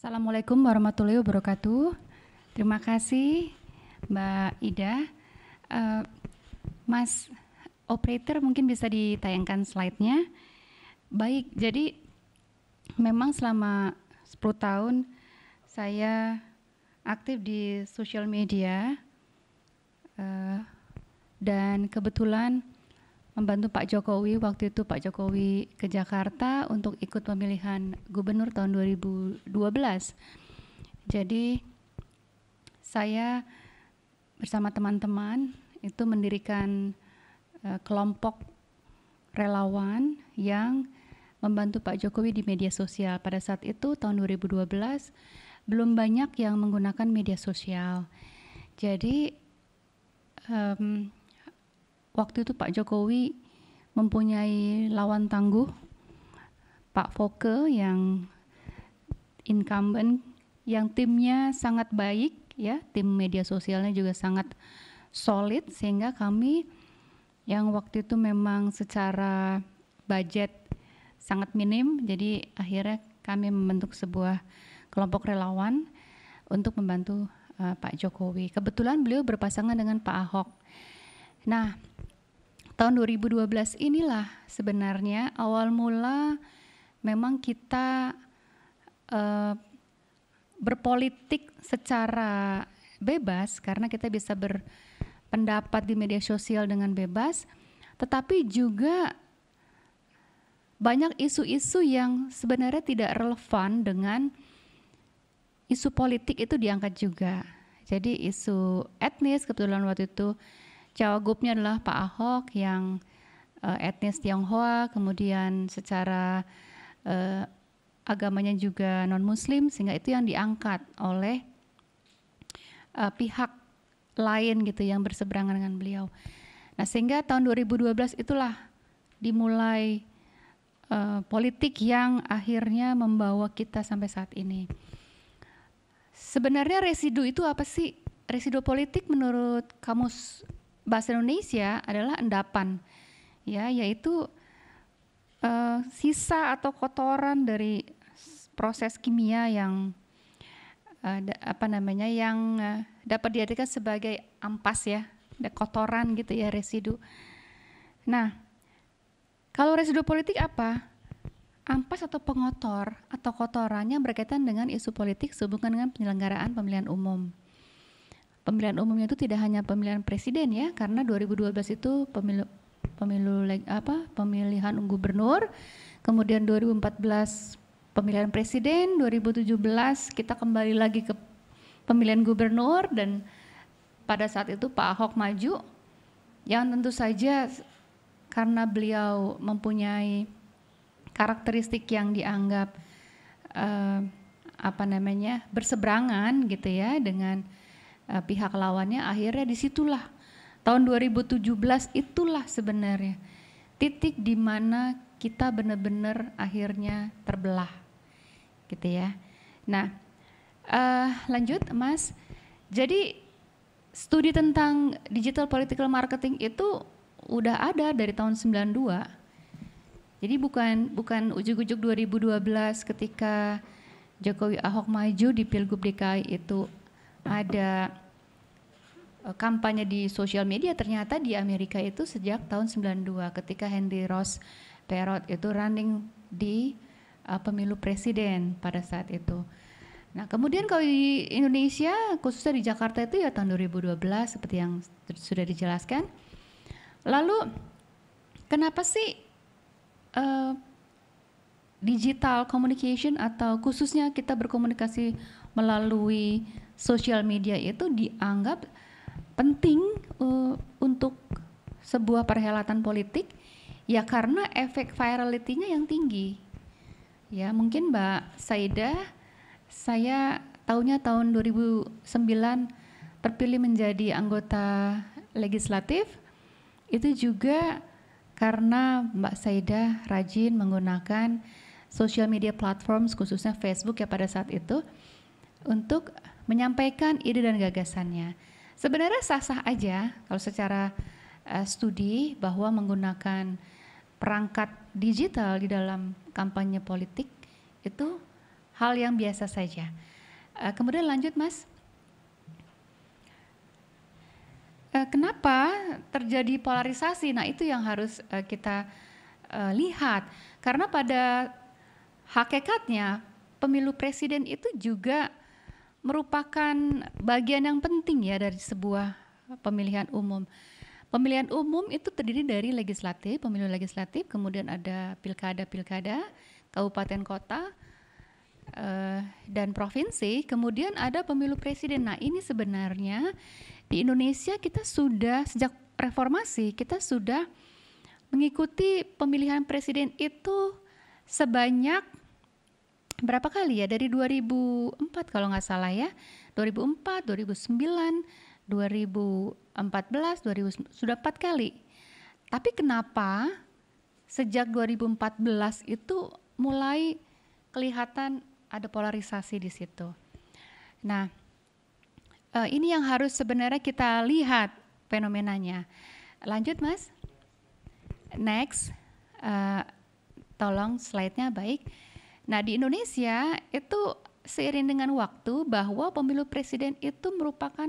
Assalamualaikum warahmatullahi wabarakatuh. Terima kasih Mbak Ida. Eh, Mas Operator mungkin bisa ditayangkan slide-nya. Baik, jadi memang selama 10 tahun saya aktif di sosial media dan kebetulan membantu Pak Jokowi. Waktu itu Pak Jokowi ke Jakarta untuk ikut pemilihan gubernur tahun 2012. Jadi saya bersama teman-teman itu mendirikan kelompok relawan yang membantu Pak Jokowi di media sosial. Pada saat itu tahun 2012 belum banyak yang menggunakan media sosial. Jadi waktu itu Pak Jokowi mempunyai lawan tangguh, Pak Foke yang incumbent, yang timnya sangat baik, ya, tim media sosialnya juga sangat solid, sehingga kami yang waktu itu memang secara budget sangat minim, jadi akhirnya kami membentuk sebuah kelompok relawan untuk membantu Pak Jokowi. Kebetulan beliau berpasangan dengan Pak Ahok. Nah, tahun 2012 inilah sebenarnya awal mula memang kita berpolitik secara bebas karena kita bisa berpendapat di media sosial dengan bebas, tetapi juga banyak isu-isu yang sebenarnya tidak relevan dengan isu politik itu diangkat juga. Jadi isu etnis, kebetulan waktu itu cawagupnya adalah Pak Ahok yang etnis Tionghoa, kemudian secara agamanya juga non-muslim, sehingga itu yang diangkat oleh pihak lain gitu yang berseberangan dengan beliau. Nah, sehingga tahun 2012 itulah dimulai politik yang akhirnya membawa kita sampai saat ini. Sebenarnya residu itu apa sih? Residu politik menurut Kamus Bahasa Indonesia adalah endapan, ya, yaitu sisa atau kotoran dari proses kimia yang dapat diartikan sebagai ampas, ya, kotoran gitu ya, residu. Nah, kalau residu politik apa? Ampas atau pengotor atau kotorannya berkaitan dengan isu politik sehubungan dengan penyelenggaraan pemilihan umum. Pemilihan umumnya itu tidak hanya pemilihan presiden, ya, karena 2012 itu pemilihan gubernur, kemudian 2014 pemilihan presiden, 2017 kita kembali lagi ke pemilihan gubernur, dan pada saat itu Pak Ahok maju, yang tentu saja karena beliau mempunyai karakteristik yang dianggap berseberangan gitu ya dengan pihak lawannya, akhirnya disitulah tahun 2017 itulah sebenarnya titik di mana kita benar-benar akhirnya terbelah gitu ya. Nah, lanjut Mas. Jadi studi tentang digital political marketing itu udah ada dari tahun 92. Jadi bukan ujuk-ujuk 2012 ketika Jokowi Ahok maju di Pilgub DKI itu ada kampanye di sosial media. Ternyata di Amerika itu sejak tahun 92 ketika Henry Ross Perot itu running di pemilu presiden pada saat itu. Nah, kemudian kalau di Indonesia, khususnya di Jakarta itu ya tahun 2012 seperti yang sudah dijelaskan. Lalu kenapa sih digital communication atau khususnya kita berkomunikasi melalui sosial media itu dianggap penting untuk sebuah perhelatan politik? Ya karena efek virality-nya yang tinggi. Ya, mungkin Mbak Saida, saya tahunya tahun 2009 terpilih menjadi anggota legislatif, itu juga karena Mbak Saida rajin menggunakan social media platforms, khususnya Facebook ya pada saat itu, untuk menyampaikan ide dan gagasannya. Sebenarnya sah-sah aja kalau secara studi bahwa menggunakan perangkat digital di dalam kampanye politik itu hal yang biasa saja. Kemudian lanjut Mas. Kenapa terjadi polarisasi? Nah itu yang harus kita lihat. Karena pada hakikatnya pemilu presiden itu juga merupakan bagian yang penting ya dari sebuah pemilihan umum. Pemilihan umum itu terdiri dari legislatif, pemilu legislatif, kemudian ada pilkada, kabupaten kota, dan provinsi, kemudian ada pemilu presiden. Nah ini sebenarnya di Indonesia kita sudah sejak reformasi kita sudah mengikuti pemilihan presiden itu sebanyak berapa kali ya, dari 2004 kalau nggak salah ya, 2004, 2009, 2014, 2000, sudah 4 kali. Tapi kenapa sejak 2014 itu mulai kelihatan ada polarisasi di situ. Nah, ini yang harus sebenarnya kita lihat fenomenanya. Lanjut Mas. Next, tolong slide-nya baik. Nah di Indonesia itu seiring dengan waktu bahwa pemilu presiden itu merupakan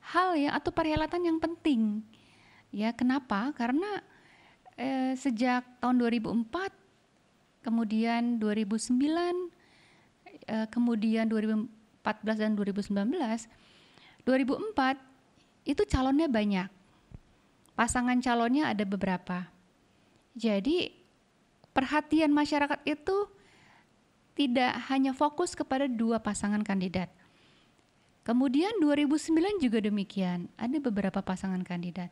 hal yang atau perhelatan yang penting. Ya kenapa? Karena sejak tahun 2004, kemudian 2009, kemudian 2014 dan 2019, 2004 itu calonnya banyak, pasangan calonnya ada beberapa. Jadi perhatian masyarakat itu tidak hanya fokus kepada 2 pasangan kandidat. Kemudian 2009 juga demikian, ada beberapa pasangan kandidat.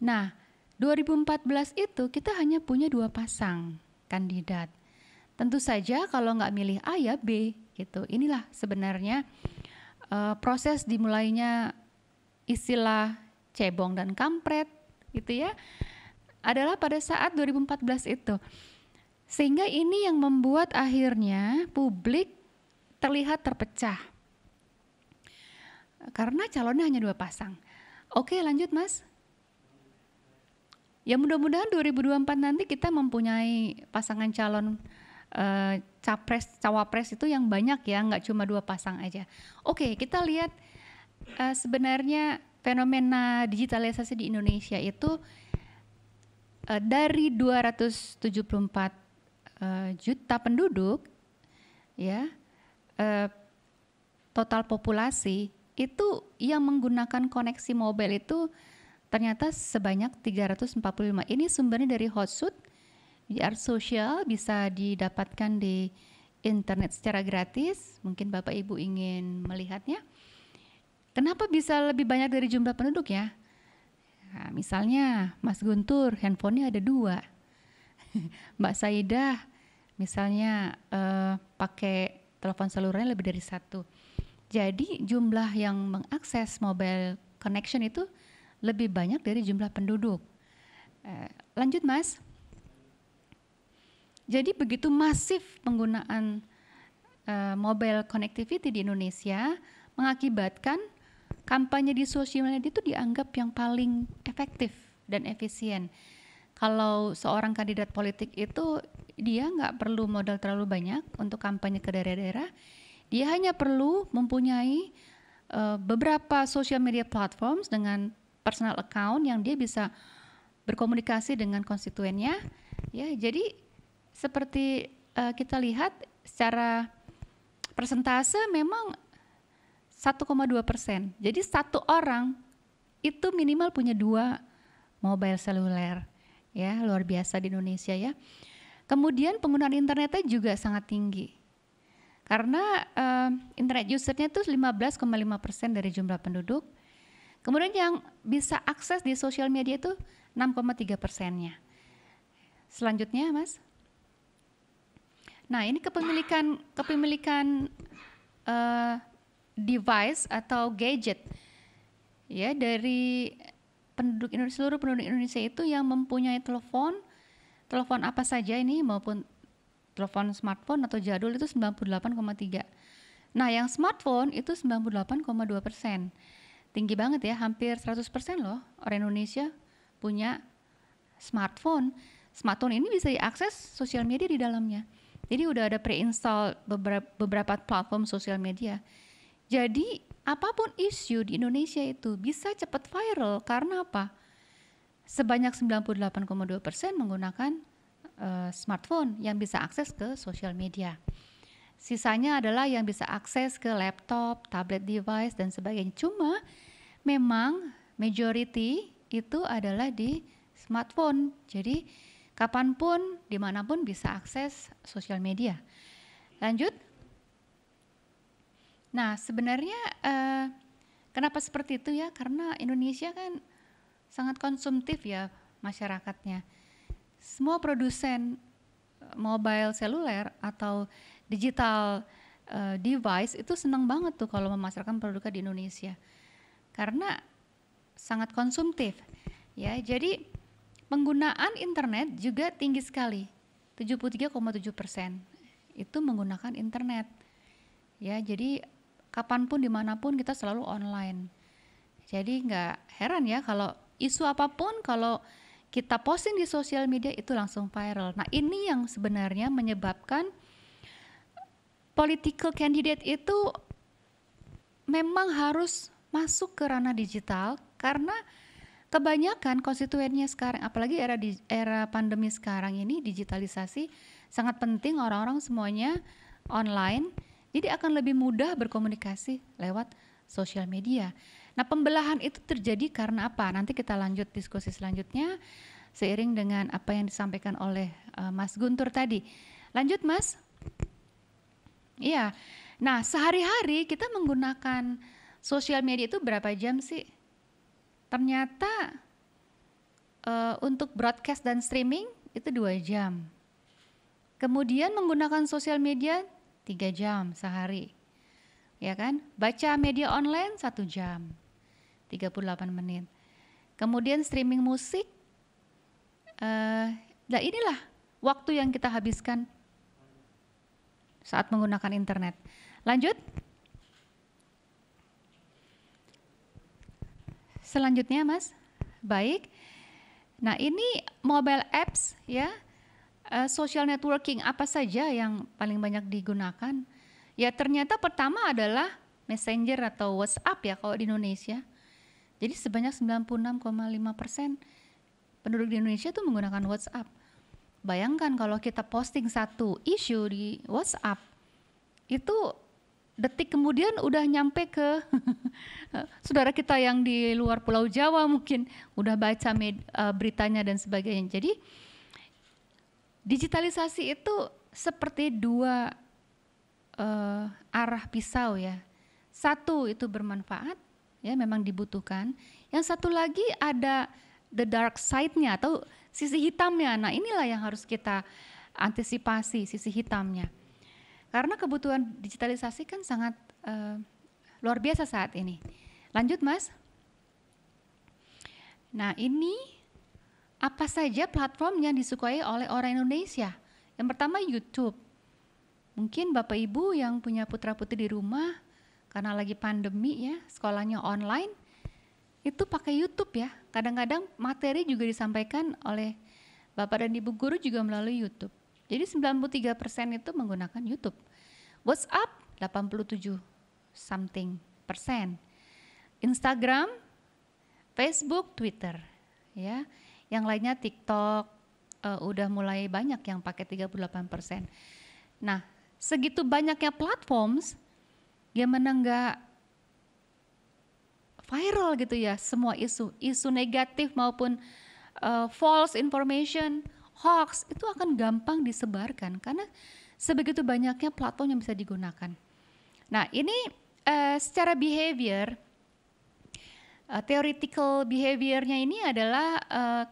Nah 2014 itu kita hanya punya 2 pasang kandidat. Tentu saja kalau nggak milih A ya B gitu. Inilah sebenarnya proses dimulainya istilah cebong dan kampret gitu ya, adalah pada saat 2014 itu. Sehingga ini yang membuat akhirnya publik terlihat terpecah. Karena calonnya hanya 2 pasang. Oke lanjut Mas. Ya mudah-mudahan 2024 nanti kita mempunyai pasangan calon capres, cawapres itu yang banyak ya, nggak cuma 2 pasang aja. Oke, kita lihat sebenarnya fenomena digitalisasi di Indonesia itu dari 274 juta penduduk, ya, total populasi itu yang menggunakan koneksi mobile itu ternyata sebanyak 345. Ini sumbernya dari Hotsuite. Di Art Social bisa didapatkan di internet secara gratis. Mungkin Bapak Ibu ingin melihatnya. Kenapa bisa lebih banyak dari jumlah penduduk ya? Nah, misalnya Mas Guntur handphonenya ada 2. Mbak Saidah misalnya pakai telepon selulernya lebih dari 1. Jadi jumlah yang mengakses mobile connection itu lebih banyak dari jumlah penduduk. Lanjut Mas. Jadi begitu masif penggunaan mobile connectivity di Indonesia mengakibatkan kampanye di sosial media itu dianggap yang paling efektif dan efisien. Kalau seorang kandidat politik itu dia nggak perlu modal terlalu banyak untuk kampanye ke daerah-daerah, dia hanya perlu mempunyai beberapa social media platforms dengan personal account yang dia bisa berkomunikasi dengan konstituennya. Ya, jadi seperti kita lihat secara persentase memang 1,2%. Jadi 1 orang itu minimal punya 2 mobile seluler. Ya, luar biasa di Indonesia ya. Kemudian penggunaan internetnya juga sangat tinggi. Karena internet usernya itu 15,5% dari jumlah penduduk. Kemudian yang bisa akses di sosial media itu 6,3%-nya. Selanjutnya, Mas. Nah, ini kepemilikan device atau gadget ya dari penduduk Indonesia, seluruh penduduk Indonesia itu yang mempunyai telepon apa saja ini, maupun telepon smartphone atau jadul itu 98,3. Nah, yang smartphone itu 98,2%. Tinggi banget ya, hampir 100% loh orang Indonesia punya smartphone. Smartphone ini bisa diakses sosial media di dalamnya. Jadi udah ada pre-install beberapa platform sosial media. Jadi apapun isu di Indonesia itu bisa cepat viral karena apa? Sebanyak 98,2% menggunakan smartphone yang bisa akses ke sosial media. Sisanya adalah yang bisa akses ke laptop, tablet device, dan sebagainya. Cuma memang majority itu adalah di smartphone. Jadi kapanpun, dimanapun bisa akses sosial media. Lanjut. Nah sebenarnya kenapa seperti itu ya? Karena Indonesia kan sangat konsumtif ya masyarakatnya. Semua produsen mobile seluler atau digital device itu senang banget tuh kalau memasarkan produknya di Indonesia karena sangat konsumtif ya. Jadi penggunaan internet juga tinggi sekali, 73,7% itu menggunakan internet ya. Jadi kapanpun dimanapun kita selalu online. Jadi nggak heran ya kalau isu apapun kalau kita posting di sosial media itu langsung viral. Nah ini yang sebenarnya menyebabkan political candidate itu memang harus masuk ke ranah digital karena kebanyakan konstituennya sekarang, apalagi era pandemi sekarang ini, digitalisasi sangat penting, orang-orang semuanya online, jadi akan lebih mudah berkomunikasi lewat sosial media. Nah pembelahan itu terjadi karena apa? Nanti kita lanjut diskusi selanjutnya seiring dengan apa yang disampaikan oleh Mas Guntur tadi. Lanjut Mas. Iya, nah sehari-hari kita menggunakan sosial media itu berapa jam sih? Ternyata untuk broadcast dan streaming itu 2 jam. Kemudian menggunakan sosial media 3 jam sehari. Ya kan? Baca media online 1 jam, 38 menit. Kemudian streaming musik, nah inilah waktu yang kita habiskan saat menggunakan internet. Lanjut. Selanjutnya Mas. Baik. Nah ini mobile apps ya, social networking apa saja yang paling banyak digunakan? Ya ternyata pertama adalah Messenger atau WhatsApp ya kalau di Indonesia. Jadi sebanyak 96,5% penduduk di Indonesia itu menggunakan WhatsApp. Bayangkan kalau kita posting satu isu di WhatsApp, itu detik kemudian udah nyampe ke saudara kita yang di luar Pulau Jawa, mungkin udah baca beritanya dan sebagainya. Jadi digitalisasi itu seperti dua arah pisau ya. Satu itu bermanfaat, ya memang dibutuhkan. Yang satu lagi ada the dark side-nya atau sisi hitamnya. Nah inilah yang harus kita antisipasi, sisi hitamnya. Karena kebutuhan digitalisasi kan sangat luar biasa saat ini. Lanjut Mas. Nah ini apa saja platform yang disukai oleh orang Indonesia? Yang pertama YouTube. Mungkin Bapak Ibu yang punya putra-putri di rumah karena lagi pandemi ya, sekolahnya online, itu pakai YouTube ya. Kadang-kadang materi juga disampaikan oleh Bapak dan Ibu guru juga melalui YouTube. Jadi 93% itu menggunakan YouTube. WhatsApp 87 something persen. Instagram, Facebook, Twitter ya. Yang lainnya TikTok udah mulai banyak yang pakai 38%. Nah, segitu banyaknya platforms, gimana nggak viral gitu ya semua isu negatif maupun false information, hoax itu akan gampang disebarkan karena sebegitu banyaknya platform yang bisa digunakan. Nah ini secara behavior, theoretical behaviornya ini adalah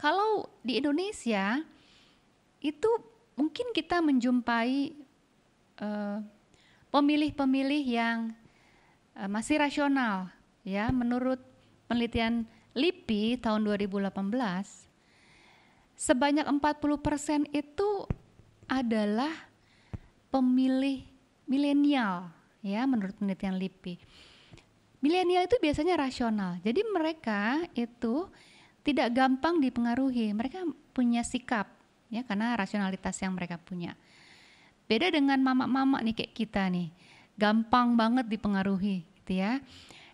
kalau di Indonesia itu mungkin kita menjumpai pemilih-pemilih yang masih rasional ya. Menurut penelitian LIPI tahun 2018 sebanyak 40% itu adalah pemilih milenial ya, menurut penelitian LIPI. Milenial itu biasanya rasional, jadi mereka itu tidak gampang dipengaruhi, mereka punya sikap ya karena rasionalitas yang mereka punya. Beda dengan mama-mama nih kayak kita nih, gampang banget dipengaruhi gitu ya.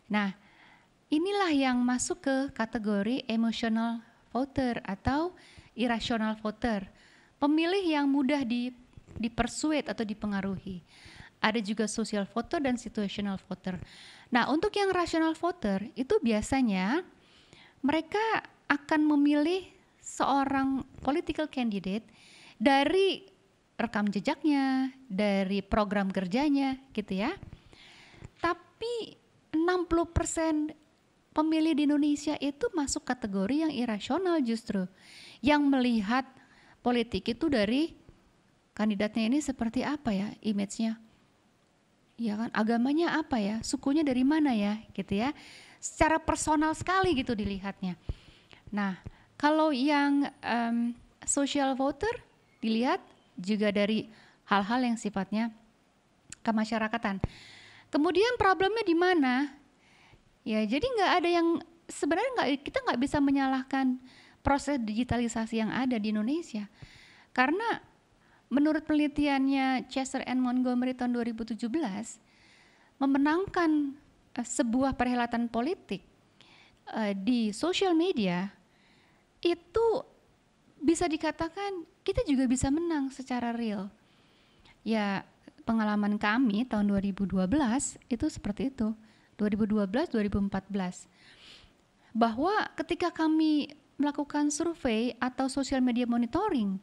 Nah, inilah yang masuk ke kategori emotional voter atau irrational voter. Pemilih yang mudah dipersuade atau dipengaruhi. Ada juga social voter dan situational voter. Nah, untuk yang rational voter itu biasanya mereka akan memilih seorang political candidate dari rekam jejaknya, dari program kerjanya gitu ya. Tapi 60% pemilih di Indonesia itu masuk kategori yang irasional justru. Yang melihat politik itu dari kandidatnya ini seperti apa ya image-nya. Ya kan, agamanya apa ya, sukunya dari mana ya gitu ya. Secara personal sekali gitu dilihatnya. Nah, kalau yang social voter dilihat juga dari hal-hal yang sifatnya kemasyarakatan. Kemudian problemnya di mana? Ya, jadi nggak ada yang sebenarnya kita nggak bisa menyalahkan proses digitalisasi yang ada di Indonesia, karena menurut penelitiannya Chester and Montgomery tahun 2017 memenangkan sebuah perhelatan politik di sosial media itu bisa dikatakan kita juga bisa menang secara real. Ya, pengalaman kami tahun 2012 itu seperti itu. 2012, 2014. Bahwa ketika kami melakukan survei atau social media monitoring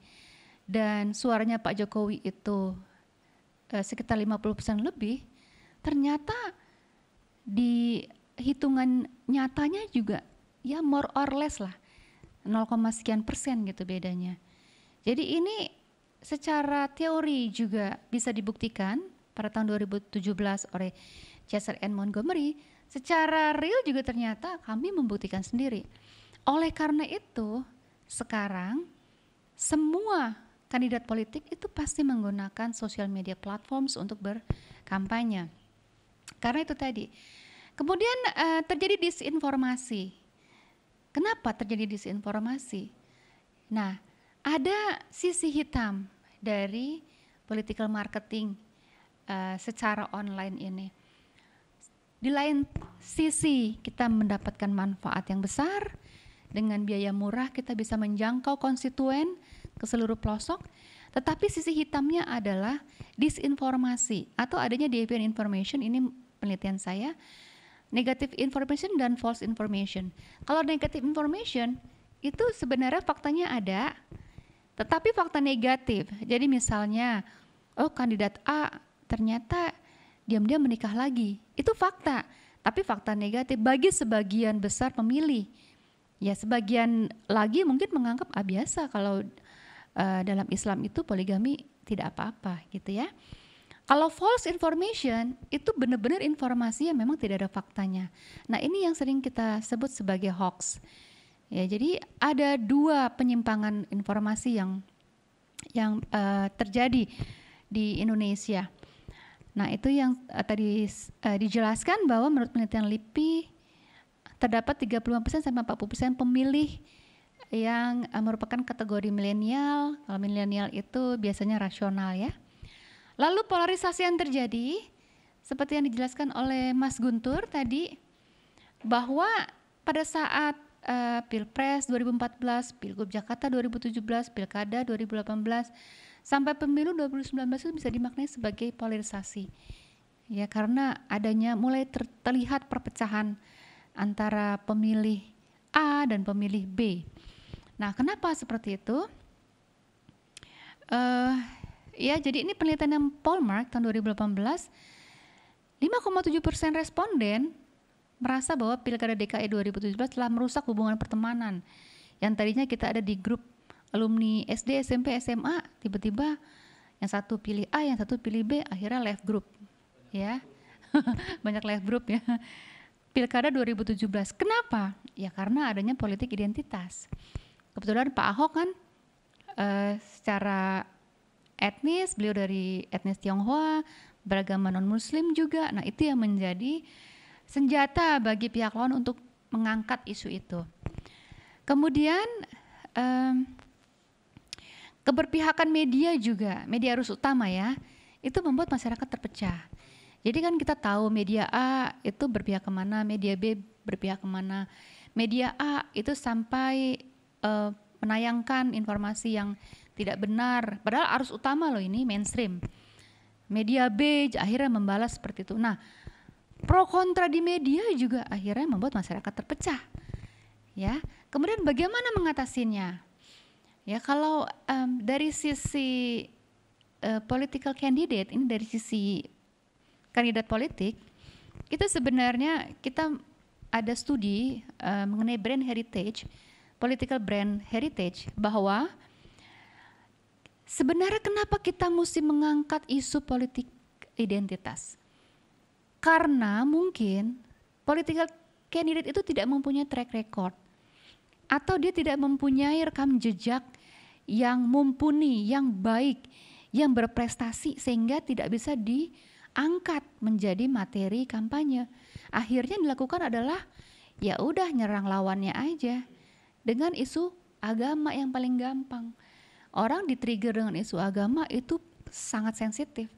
dan suaranya Pak Jokowi itu sekitar 50% lebih, ternyata di hitungan nyatanya juga ya more or less lah 0, sekian persen gitu bedanya. Jadi ini secara teori juga bisa dibuktikan pada tahun 2017 oleh Chester and Montgomery. Secara real juga ternyata kami membuktikan sendiri. Oleh karena itu sekarang semua kandidat politik itu pasti menggunakan social media platforms untuk berkampanye. Karena itu tadi. Kemudian terjadi disinformasi. Kenapa terjadi disinformasi? Nah, ada sisi hitam dari political marketing secara online ini. Di lain sisi kita mendapatkan manfaat yang besar, dengan biaya murah kita bisa menjangkau konstituen ke seluruh pelosok, tetapi sisi hitamnya adalah disinformasi atau adanya deviant information. Ini penelitian saya, negative information dan false information. Kalau negative information itu sebenarnya faktanya ada, tetapi fakta negatif. Jadi misalnya, oh kandidat A ternyata diam-diam menikah lagi. Itu fakta, tapi fakta negatif bagi sebagian besar pemilih. Ya sebagian lagi mungkin menganggap biasa kalau dalam Islam itu poligami tidak apa-apa gitu ya. Kalau false information itu benar-benar informasi yang memang tidak ada faktanya. Nah ini yang sering kita sebut sebagai hoax. Ya, jadi ada dua penyimpangan informasi yang terjadi di Indonesia. Nah itu yang tadi dijelaskan bahwa menurut penelitian LIPI terdapat 35% sampai 40% pemilih yang merupakan kategori milenial. Kalau milenial itu biasanya rasional ya. Lalu polarisasi yang terjadi seperti yang dijelaskan oleh Mas Guntur tadi, bahwa pada saat Pilpres 2014, Pilgub Jakarta 2017, Pilkada 2018, sampai pemilu 2019 itu bisa dimaknai sebagai polarisasi. Ya, karena adanya mulai terlihat perpecahan antara pemilih A dan pemilih B. Nah, kenapa seperti itu? Ya, jadi ini penelitian yang Polmark tahun 2018, 5,7% responden merasa bahwa Pilkada DKI 2017 telah merusak hubungan pertemanan. Yang tadinya kita ada di grup alumni SD, SMP, SMA, tiba-tiba yang satu pilih A, yang satu pilih B, akhirnya left group. Ya, banyak left group ya. Pilkada 2017, kenapa? Ya karena adanya politik identitas. Kebetulan Pak Ahok kan secara etnis, beliau dari etnis Tionghoa, beragama non-muslim juga. Nah itu yang menjadi senjata bagi pihak lawan untuk mengangkat isu itu. Kemudian Keberpihakan media juga, media arus utama ya, itu membuat masyarakat terpecah. Jadi kan kita tahu media A itu berpihak kemana, media B berpihak kemana. Media A itu sampai menayangkan informasi yang tidak benar, padahal arus utama loh ini mainstream. Media B akhirnya membalas seperti itu. Nah, pro kontra di media juga akhirnya membuat masyarakat terpecah. Ya, kemudian bagaimana mengatasinya? Ya, kalau dari sisi political candidate, ini dari sisi kandidat politik, itu sebenarnya kita ada studi mengenai brand heritage, political brand heritage, bahwa sebenarnya kenapa kita mesti mengangkat isu politik identitas? Karena mungkin political candidate itu tidak mempunyai track record, atau dia tidak mempunyai rekam jejak yang mumpuni, yang baik, yang berprestasi sehingga tidak bisa diangkat menjadi materi kampanye. Akhirnya dilakukan adalah ya udah nyerang lawannya aja dengan isu agama yang paling gampang. Orang di-trigger dengan isu agama itu sangat sensitif.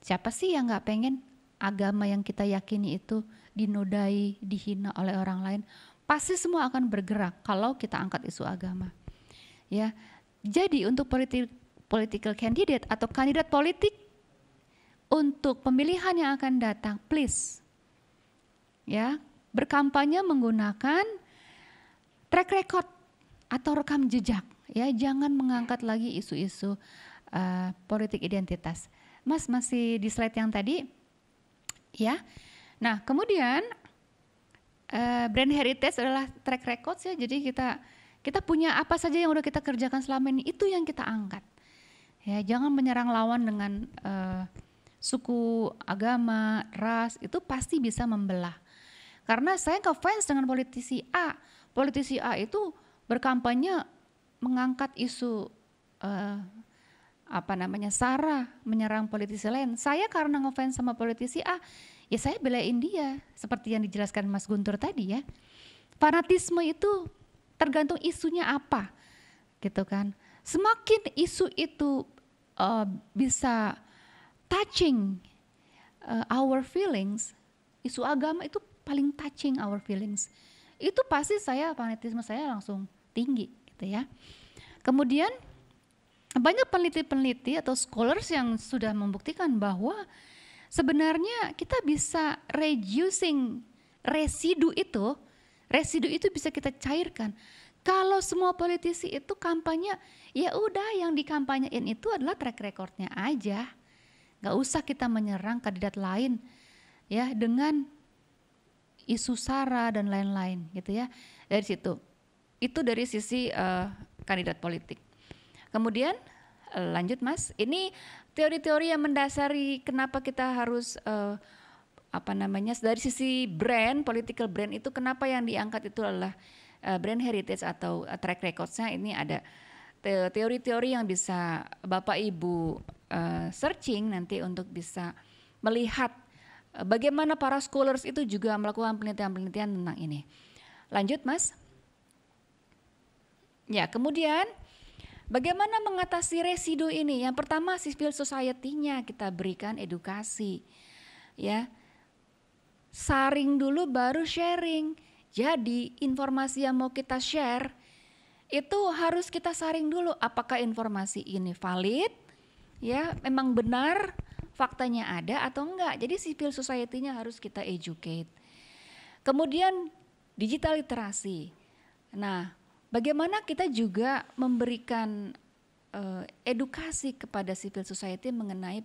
Siapa sih yang nggak pengen agama yang kita yakini itu dinodai, dihina oleh orang lain? Pasti semua akan bergerak kalau kita angkat isu agama. Ya, jadi untuk political candidate atau kandidat politik untuk pemilihan yang akan datang, please, ya, berkampanye menggunakan track record atau rekam jejak. Ya, jangan mengangkat lagi isu-isu politik identitas. Mas masih di slide yang tadi, ya. Nah, kemudian brand heritage adalah track record ya. Jadi kita punya apa saja yang udah kita kerjakan selama ini, itu yang kita angkat. Ya, jangan menyerang lawan dengan suku, agama, ras, itu pasti bisa membelah. Karena saya ngefans dengan politisi A. Politisi A itu berkampanye mengangkat isu SARA, menyerang politisi lain. Saya karena ngefans sama politisi A, ya saya belain dia, seperti yang dijelaskan Mas Guntur tadi ya. Fanatisme itu tergantung isunya apa, gitu kan. Semakin isu itu bisa touching our feelings, isu agama itu paling touching our feelings. Itu pasti fanatisme saya langsung tinggi, gitu ya. Kemudian banyak peneliti-peneliti atau scholars yang sudah membuktikan bahwa sebenarnya kita bisa reducing residu itu bisa kita cairkan. Kalau semua politisi itu kampanye, ya udah yang dikampanyein itu adalah track recordnya aja. Gak usah kita menyerang kandidat lain ya dengan isu SARA dan lain-lain gitu ya. Dari situ. Itu dari sisi kandidat politik. Kemudian lanjut Mas, ini teori-teori yang mendasari kenapa kita harus dari sisi brand, political brand itu kenapa yang diangkat itu adalah brand heritage atau track recordsnya. Ini ada teori-teori yang bisa Bapak Ibu searching nanti untuk bisa melihat bagaimana para scholars itu juga melakukan penelitian-penelitian tentang ini. Lanjut Mas. Ya, kemudian bagaimana mengatasi residu ini? Yang pertama civil society-nya kita berikan edukasi. Ya. Saring dulu baru sharing. Jadi informasi yang mau kita share itu harus kita saring dulu. Apakah informasi ini valid? Ya, memang benar faktanya ada atau enggak. Jadi civil society-nya harus kita educate. Kemudian digital literasi. Nah, bagaimana kita juga memberikan edukasi kepada civil society mengenai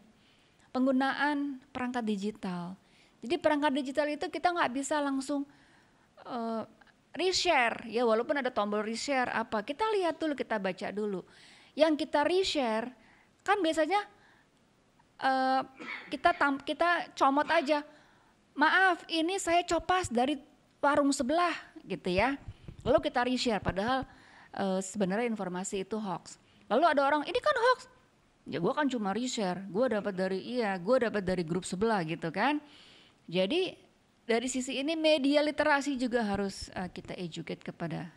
penggunaan perangkat digital. Jadi perangkat digital itu kita nggak bisa langsung reshare ya, walaupun ada tombol reshare apa, kita lihat dulu, kita baca dulu. Yang kita reshare kan biasanya kita comot aja, maaf ini saya copas dari warung sebelah gitu ya. Lalu kita reshare padahal sebenarnya informasi itu hoax. Lalu ada orang, ini kan hoax. Ya gue kan cuma reshare, gue dapat dari grup sebelah gitu kan. Jadi dari sisi ini media literasi juga harus kita educate kepada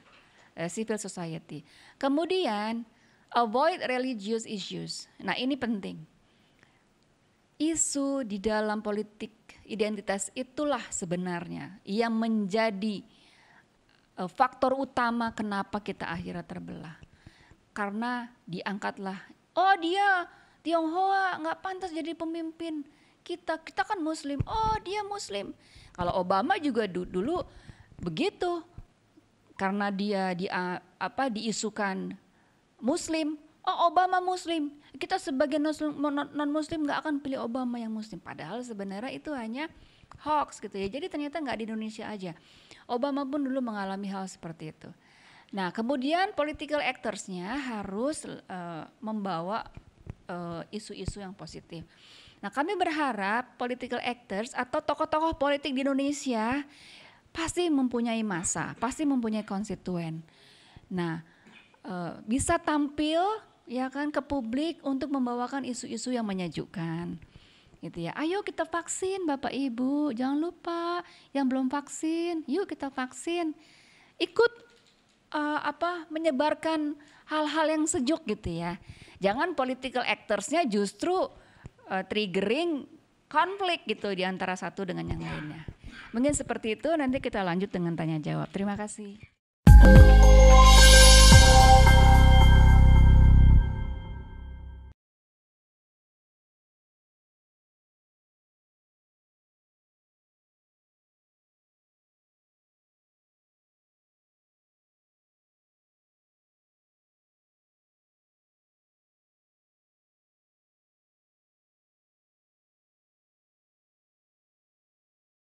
civil society. Kemudian Avoid religious issues. Nah, ini penting. Isu di dalam politik identitas itulah sebenarnya yang menjadi faktor utama kenapa kita akhirnya terbelah. Karena diangkatlah, oh dia Tionghoa nggak pantas jadi pemimpin. Kita kan Muslim, oh dia Muslim. Kalau Obama juga dulu begitu, karena dia diisukan Muslim, oh Obama Muslim, kita sebagai non-Muslim nggak akan pilih Obama yang Muslim. Padahal sebenarnya itu hanya hoax gitu ya. Jadi ternyata nggak di Indonesia aja. Obama pun dulu mengalami hal seperti itu. Nah kemudian political actors-nya harus membawa isu-isu yang positif. Nah kami berharap political actors atau tokoh-tokoh politik di Indonesia pasti mempunyai massa, pasti mempunyai konstituen. Nah bisa tampil ya kan ke publik untuk membawakan isu-isu yang menyejukkan gitu ya. Ayo kita vaksin Bapak Ibu, jangan lupa yang belum vaksin, yuk kita vaksin. Ikut menyebarkan hal-hal yang sejuk gitu ya. Jangan political actors-nya justru triggering konflik gitu di antara satu dengan yang lainnya. Mungkin seperti itu, nanti kita lanjut dengan tanya jawab. Terima kasih.